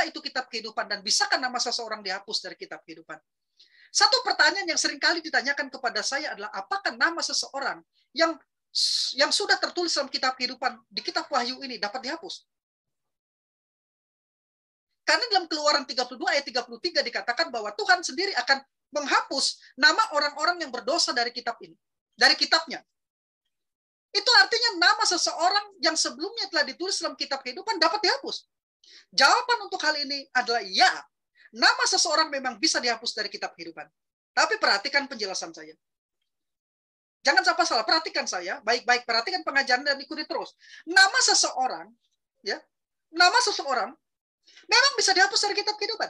itu kitab kehidupan dan bisakah nama seseorang dihapus dari kitab kehidupan? Satu pertanyaan yang seringkali ditanyakan kepada saya adalah apakah nama seseorang yang sudah tertulis dalam kitab kehidupan di kitab Wahyu ini dapat dihapus? Karena dalam Keluaran 32 ayat 33 dikatakan bahwa Tuhan sendiri akan menghapus nama orang-orang yang berdosa dari kitab ini, dari kitabnya. Itu artinya nama seseorang yang sebelumnya telah ditulis dalam kitab kehidupan dapat dihapus. Jawaban untuk hal ini adalah ya. Nama seseorang memang bisa dihapus dari kitab kehidupan. Tapi perhatikan penjelasan saya. Jangan sampai salah, perhatikan saya. Baik-baik, perhatikan pengajaran dan ikuti terus. Nama seseorang, ya, nama seseorang memang bisa dihapus dari kitab kehidupan.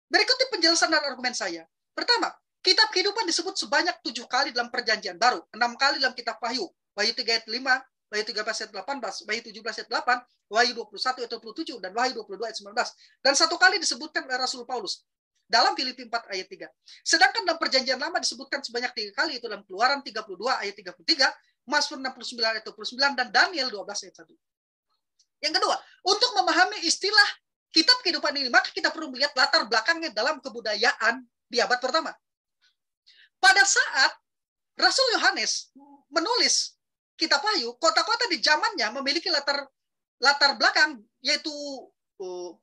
Berikuti penjelasan dan argumen saya. Pertama, kitab kehidupan disebut sebanyak 7 kali dalam perjanjian baru, 6 kali dalam kitab Wahyu. Wahyu 3 ayat 5, Wahyu 13 ayat 18, Wahyu 17 ayat 8, Wahyu 21 ayat 27, dan Wahyu 22 ayat 19. Dan 1 kali disebutkan oleh Rasul Paulus dalam Filipi 4 ayat 3. Sedangkan dalam perjanjian lama disebutkan sebanyak 3 kali, itu dalam Keluaran 32 ayat 33, Mazmur 69 ayat 29, dan Daniel 12 ayat 1. Yang kedua, untuk memahami istilah kitab kehidupan ini, maka kita perlu melihat latar belakangnya dalam kebudayaan di abad pertama. Pada saat Rasul Yohanes menulis kitab Wahyu, kota-kota di zamannya memiliki latar belakang, yaitu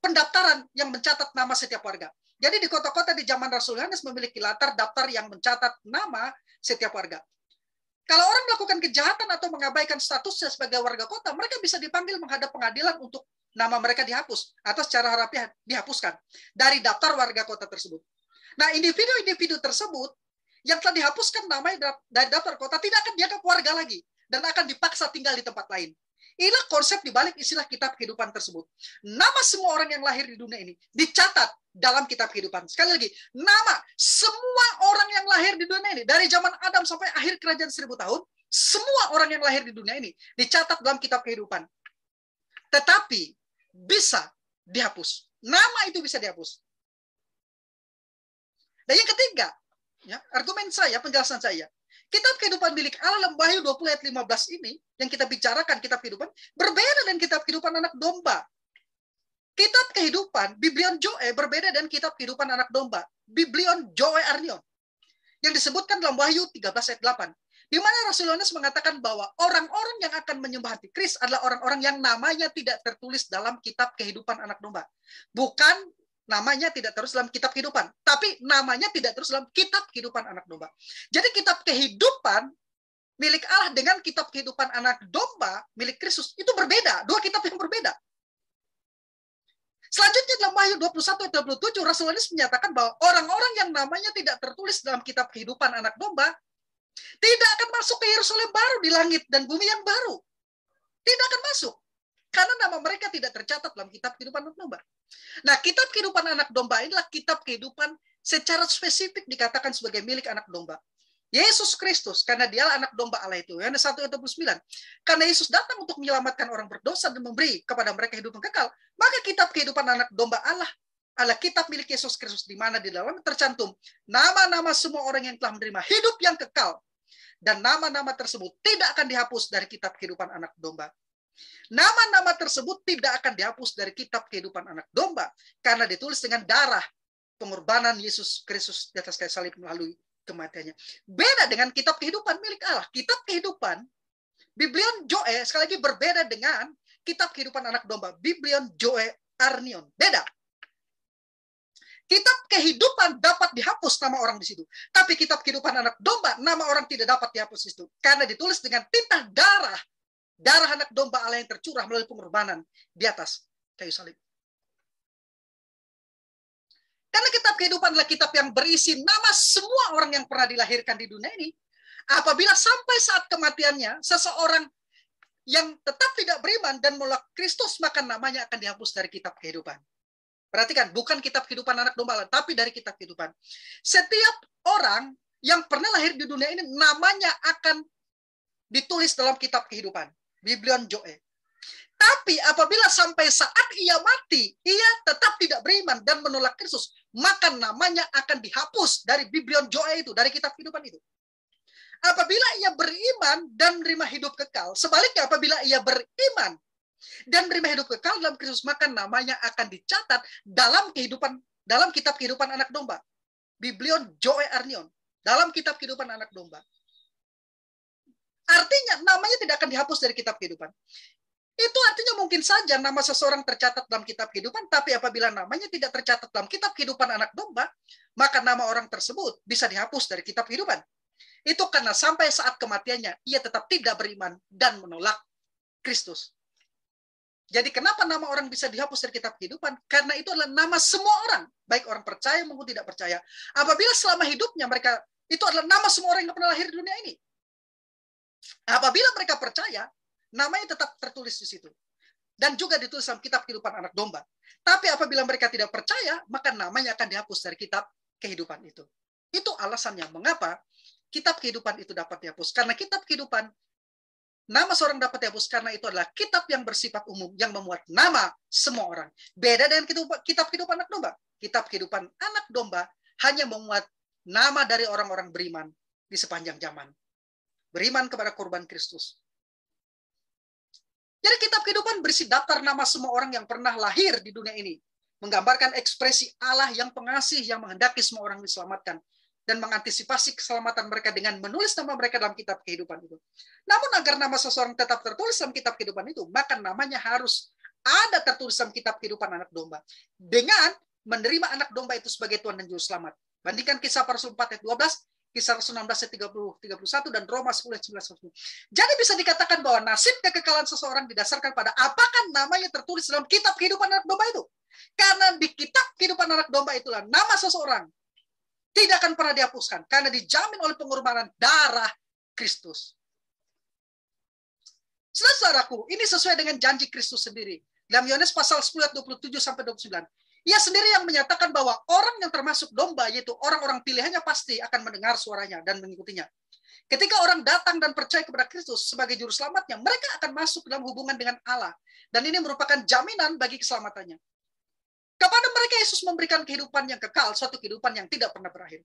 pendaftaran yang mencatat nama setiap warga. Jadi di kota-kota di zaman Rasul Yohanes memiliki latar daftar yang mencatat nama setiap warga. Kalau orang melakukan kejahatan atau mengabaikan statusnya sebagai warga kota, mereka bisa dipanggil menghadap pengadilan untuk nama mereka dihapus atau secara harafiah dihapuskan dari daftar warga kota tersebut. Nah, individu-individu tersebut yang telah dihapuskan namanya dari daftar kota tidak akan dianggap warga lagi dan akan dipaksa tinggal di tempat lain. Inilah konsep dibalik istilah kitab kehidupan tersebut. Nama semua orang yang lahir di dunia ini dicatat dalam kitab kehidupan. Sekali lagi, nama semua orang yang lahir di dunia ini dari zaman Adam sampai akhir kerajaan 1000 tahun, semua orang yang lahir di dunia ini dicatat dalam kitab kehidupan. Tetapi bisa dihapus. Nama itu bisa dihapus. Dan yang ketiga, ya, argumen saya, penjelasan saya, kitab kehidupan milik Allah dalam Wahyu 20 ayat 15 ini, yang kita bicarakan kitab kehidupan, berbeda dengan kitab kehidupan anak domba. Kitab kehidupan, Biblion Joe, berbeda dengan kitab kehidupan anak domba, Biblion Joe Arnion, yang disebutkan dalam Wahyu 13 ayat 8. Di mana Rasul Yohanes mengatakan bahwa orang-orang yang akan menyembah Antikris adalah orang-orang yang namanya tidak tertulis dalam kitab kehidupan anak domba. Bukan namanya tidak terus dalam kitab kehidupan, tapi namanya tidak terus dalam kitab kehidupan anak domba. Jadi kitab kehidupan milik Allah dengan kitab kehidupan anak domba milik Kristus itu berbeda, dua kitab yang berbeda. Selanjutnya dalam Wahyu 21 ayat 27 Rasul Yohanes menyatakan bahwa orang-orang yang namanya tidak tertulis dalam kitab kehidupan anak domba tidak akan masuk ke Yerusalem baru di langit dan bumi yang baru. Tidak akan masuk. Karena nama mereka tidak tercatat dalam kitab kehidupan anak domba. Nah, kitab kehidupan anak domba inilah kitab kehidupan secara spesifik dikatakan sebagai milik anak domba. Yesus Kristus, karena dialah anak domba Allah itu. Yohanes 1 ayat 29. Karena Yesus datang untuk menyelamatkan orang berdosa dan memberi kepada mereka hidup yang kekal, maka kitab kehidupan anak domba Allah adalah kitab milik Yesus Kristus, di mana di dalamnya tercantum nama-nama semua orang yang telah menerima hidup yang kekal. Dan nama-nama tersebut tidak akan dihapus dari kitab kehidupan anak domba. Nama-nama tersebut tidak akan dihapus dari kitab kehidupan anak domba karena ditulis dengan darah pengorbanan Yesus Kristus di atas kayu salib melalui kematiannya. Beda dengan kitab kehidupan milik Allah. Kitab kehidupan Biblion Joe sekali lagi berbeda dengan kitab kehidupan anak domba, Biblion Joe Arnion. Beda. Kitab kehidupan dapat dihapus nama orang di situ. Tapi kitab kehidupan anak domba, nama orang tidak dapat dihapus di situ. Karena ditulis dengan tinta darah. Darah anak domba Allah yang tercurah melalui pengorbanan di atas kayu salib. Karena kitab kehidupan adalah kitab yang berisi nama semua orang yang pernah dilahirkan di dunia ini. Apabila sampai saat kematiannya, seseorang yang tetap tidak beriman dan menolak Kristus, maka namanya akan dihapus dari kitab kehidupan. Perhatikan, bukan kitab kehidupan anak domba, tapi dari kitab kehidupan. Setiap orang yang pernah lahir di dunia ini, namanya akan ditulis dalam kitab kehidupan. Biblion Joe. Tapi apabila sampai saat ia mati, ia tetap tidak beriman dan menolak Kristus, maka namanya akan dihapus dari Biblion Joe itu, dari kitab kehidupan itu. Apabila ia beriman dan menerima hidup kekal, sebaliknya apabila ia beriman dan menerima hidup kekal dalam Kristus, maka namanya akan dicatat dalam kitab kehidupan anak domba. Biblion Joe Arnion, dalam kitab kehidupan anak domba. Artinya namanya tidak akan dihapus dari kitab kehidupan. Itu artinya mungkin saja nama seseorang tercatat dalam kitab kehidupan, tapi apabila namanya tidak tercatat dalam kitab kehidupan anak domba, maka nama orang tersebut bisa dihapus dari kitab kehidupan. Itu karena sampai saat kematiannya, ia tetap tidak beriman dan menolak Kristus. Jadi kenapa nama orang bisa dihapus dari kitab kehidupan? Karena itu adalah nama semua orang, baik orang percaya maupun tidak percaya. Apabila selama hidupnya mereka, itu adalah nama semua orang yang pernah lahir di dunia ini. Apabila mereka percaya, namanya tetap tertulis di situ. Dan juga ditulis dalam kitab kehidupan anak domba. Tapi apabila mereka tidak percaya, maka namanya akan dihapus dari kitab kehidupan itu. Itu alasannya mengapa kitab kehidupan itu dapat dihapus. Karena kitab kehidupan, nama seorang dapat dihapus karena itu adalah kitab yang bersifat umum, yang memuat nama semua orang. Beda dengan kitab kehidupan anak domba. Kitab kehidupan anak domba hanya memuat nama dari orang-orang beriman di sepanjang zaman. Beriman kepada korban Kristus. Jadi kitab kehidupan berisi daftar nama semua orang yang pernah lahir di dunia ini. Menggambarkan ekspresi Allah yang pengasih, yang menghendaki semua orang diselamatkan. Dan mengantisipasi keselamatan mereka dengan menulis nama mereka dalam kitab kehidupan itu. Namun agar nama seseorang tetap tertulis dalam kitab kehidupan itu, maka namanya harus ada tertulis dalam kitab kehidupan anak domba. Dengan menerima anak domba itu sebagai Tuhan dan Juru Selamat. Bandingkan Kisah Para Rasul 4 ayat 12, Kisah Rasul 16 ayat 30-31, dan Roma 10 ayat 19. Jadi bisa dikatakan bahwa nasib kekekalan seseorang didasarkan pada apakah namanya tertulis dalam kitab kehidupan anak domba itu. Karena di kitab kehidupan anak domba itulah nama seseorang tidak akan pernah dihapuskan karena dijamin oleh pengorbanan darah Kristus. Saudaraku, ini sesuai dengan janji Kristus sendiri. Dalam Yohanes pasal 10 ayat 27 sampai 29. Ia sendiri yang menyatakan bahwa orang yang termasuk domba, yaitu orang-orang pilihannya, pasti akan mendengar suaranya dan mengikutinya. Ketika orang datang dan percaya kepada Kristus sebagai juru selamatnya, mereka akan masuk dalam hubungan dengan Allah. Dan ini merupakan jaminan bagi keselamatannya. Kepada mereka Yesus memberikan kehidupan yang kekal, suatu kehidupan yang tidak pernah berakhir.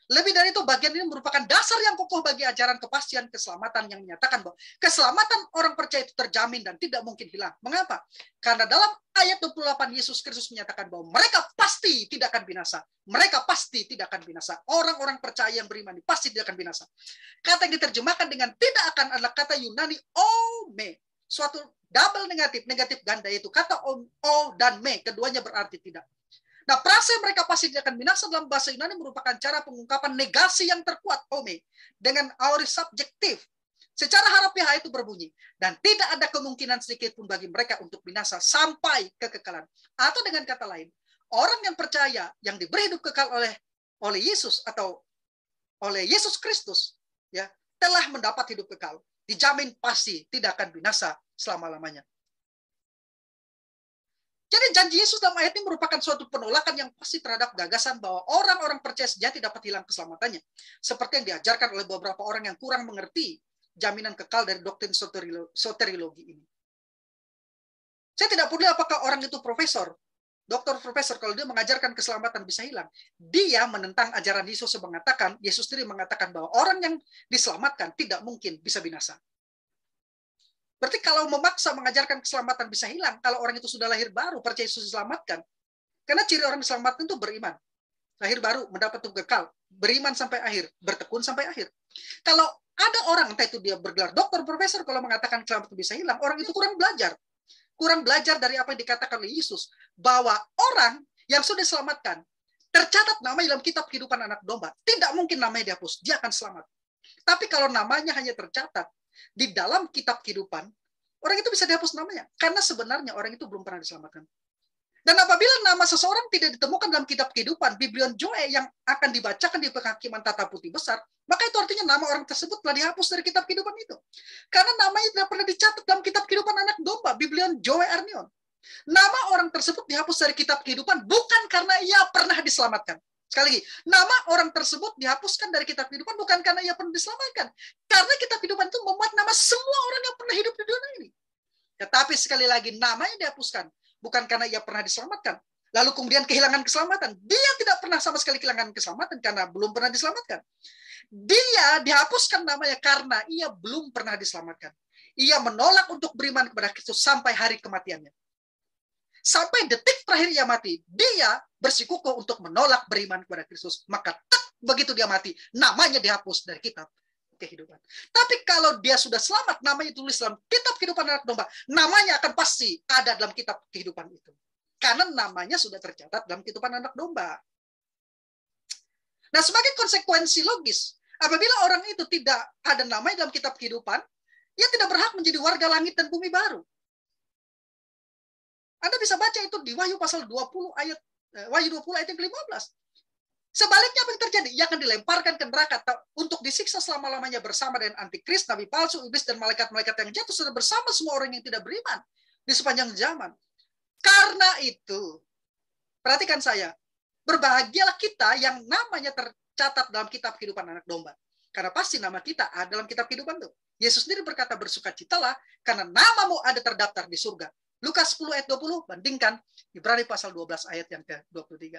Lebih dari itu, bagian ini merupakan dasar yang kokoh bagi ajaran kepastian keselamatan yang menyatakan bahwa keselamatan orang percaya itu terjamin dan tidak mungkin hilang. Mengapa? Karena dalam ayat 28 Yesus Kristus menyatakan bahwa mereka pasti tidak akan binasa. Mereka pasti tidak akan binasa. Orang-orang percaya yang beriman pasti tidak akan binasa. Kata yang diterjemahkan dengan tidak akan adalah kata Yunani ome. Suatu double negatif ganda, yaitu kata o dan me, keduanya berarti tidak. Nah, frase mereka pasti tidak akan binasa dalam bahasa Yunani merupakan cara pengungkapan negasi yang terkuat, ome, dengan aorist subjektif. Secara harafiah itu berbunyi, dan tidak ada kemungkinan sedikit pun bagi mereka untuk binasa sampai kekekalan. Atau dengan kata lain, orang yang percaya, yang diberi hidup kekal oleh Yesus atau oleh Yesus Kristus, ya, telah mendapat hidup kekal. Dijamin pasti tidak akan binasa selama-lamanya. Jadi janji Yesus dalam ayat ini merupakan suatu penolakan yang pasti terhadap gagasan bahwa orang-orang percaya sejati dapat hilang keselamatannya. Seperti yang diajarkan oleh beberapa orang yang kurang mengerti jaminan kekal dari doktrin soteriologi ini. Saya tidak peduli apakah orang itu profesor, doktor profesor, kalau dia mengajarkan keselamatan bisa hilang. Dia menentang ajaran Yesus yang mengatakan, Yesus sendiri mengatakan bahwa orang yang diselamatkan tidak mungkin bisa binasa. Berarti kalau memaksa mengajarkan keselamatan bisa hilang, kalau orang itu sudah lahir baru, percaya Yesus diselamatkan. Karena ciri orang diselamatkan itu beriman. Lahir baru, mendapat hidup kekal. Beriman sampai akhir, bertekun sampai akhir. Kalau ada orang, entah itu dia bergelar dokter, profesor, kalau mengatakan keselamatan bisa hilang, orang itu kurang belajar. Kurang belajar dari apa yang dikatakan oleh Yesus. Bahwa orang yang sudah diselamatkan, tercatat namanya dalam kitab kehidupan anak domba, tidak mungkin namanya dihapus, dia akan selamat. Tapi kalau namanya hanya tercatat di dalam kitab kehidupan, orang itu bisa dihapus namanya. Karena sebenarnya orang itu belum pernah diselamatkan. Dan apabila nama seseorang tidak ditemukan dalam kitab kehidupan, Biblion Joe yang akan dibacakan di penghakiman tata putih besar, maka itu artinya nama orang tersebut telah dihapus dari kitab kehidupan itu. Karena namanya tidak pernah dicatat dalam kitab kehidupan anak domba, Biblion Joe Arnion. Nama orang tersebut dihapus dari kitab kehidupan bukan karena ia pernah diselamatkan. Sekali lagi, nama orang tersebut dihapuskan dari kitab kehidupan bukan karena ia pernah diselamatkan. Karena kitab kehidupan itu memuat nama semua orang yang pernah hidup di dunia ini. Tetapi sekali lagi, namanya dihapuskan bukan karena ia pernah diselamatkan. Lalu kemudian kehilangan keselamatan. Dia tidak pernah sama sekali kehilangan keselamatan karena belum pernah diselamatkan. Dia dihapuskan namanya karena ia belum pernah diselamatkan. ia menolak untuk beriman kepada Kristus sampai hari kematiannya. Sampai detik terakhir ia mati, dia bersikukuh untuk menolak beriman kepada Kristus. Maka begitu dia mati, namanya dihapus dari kitab kehidupan. Tapi kalau dia sudah selamat, namanya tulis dalam kitab kehidupan anak domba, namanya akan pasti ada dalam kitab kehidupan itu. Karena namanya sudah tercatat dalam kehidupan anak domba. Nah, sebagai konsekuensi logis, apabila orang itu tidak ada namanya dalam kitab kehidupan, ia tidak berhak menjadi warga langit dan bumi baru. Anda bisa baca itu di Wahyu pasal 20 ayat Wahyu 20 ayat yang ke-15. Sebaliknya apa yang terjadi? Ia akan dilemparkan ke neraka untuk disiksa selama-lamanya bersama dengan antikris, nabi palsu, iblis, dan malaikat-malaikat yang jatuh sudah bersama semua orang yang tidak beriman di sepanjang zaman. Karena itu, perhatikan saya, berbahagialah kita yang namanya tercatat dalam kitab kehidupan anak domba. Karena pasti nama kita ada dalam kitab kehidupan itu. Yesus sendiri berkata, bersukacitalah karena namamu ada terdaftar di surga. Lukas 10 ayat 20 bandingkan Ibrani pasal 12 ayat yang ke-23.